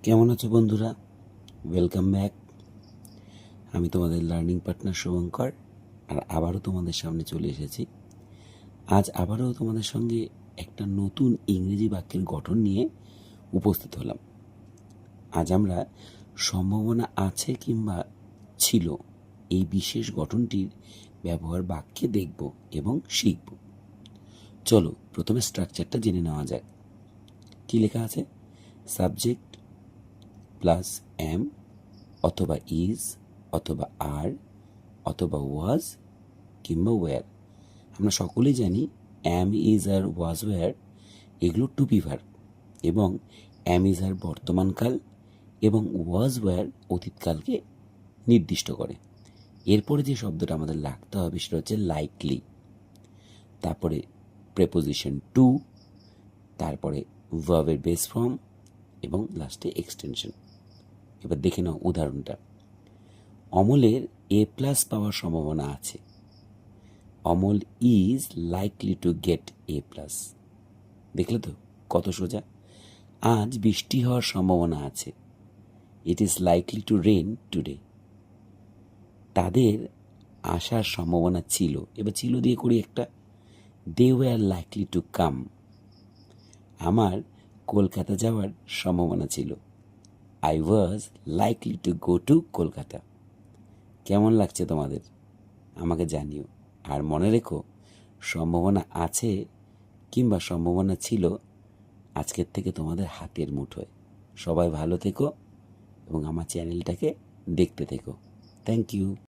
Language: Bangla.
কেমন আছো বন্ধুরা? Welcome back. আমি তোমাদের লার্নিং পার্টনার শুভঙ্কর, আর আবারও তোমাদের সামনে চলে এসেছি। আজ আবারও তোমাদের সঙ্গে একটা নতুন ইংরেজি বাক্যের গঠন নিয়ে উপস্থিত হলাম। আজ আমরা সম্ভাবনা আছে কিংবা ছিল এই বিশেষ গঠনটির ব্যবহার বাক্যে দেখব এবং শিখব। চলো প্রথমে স্ট্রাকচারটা জেনে নেওয়া যাক। কি লেখা আছে? সাবজেক্ট প্লাস এম অথবা ইজ অথবা আর অথবা ওয়াজ কিংবা ওয়্যার। আমরা সকলেই জানি অ্যাম, ইজ আর ওয়াজ, ওয়্যার এগুলো টু বি ভার্ব, এবং অ্যাম ইজ আর বর্তমানকাল এবং ওয়াজ, ওয়্যার অতীতকালকে নির্দিষ্ট করে। এরপরে যে শব্দটা আমাদের লাগতে হবে সেটা হচ্ছে লাইকলি, তারপরে প্রেপোজিশন টু, তারপরে ভার্বের বেস ফর্ম এবং লাস্টে এক্সটেনশন। এবার দেখে নাও উদাহরণটা। অমলের এ প্লাস পাওয়ার সম্ভাবনা আছে। Amal is likely to get a plus. দেখলে তো কত সোজা। আজ বৃষ্টি হওয়ার সম্ভাবনা আছে। It is likely to rain today. তাদের আসার সম্ভাবনা ছিল। এবার ছিল দিয়ে করি একটা। They were likely to come. আমার কলকাতা যাওয়ার সম্ভাবনা ছিল। I was likely to go to Kolkata. কেমন লাগছে তোমাদের? আমাকে জানিও। আর মনে রেখো, সম্ভাবনা আছে কিংবা সম্ভাবনা ছিল আজকের থেকে তোমাদের হাতের মুঠোয়। সবাই ভালো থেকো এবং আমার চ্যানেলটাকে দেখতে থেকো। Thank you.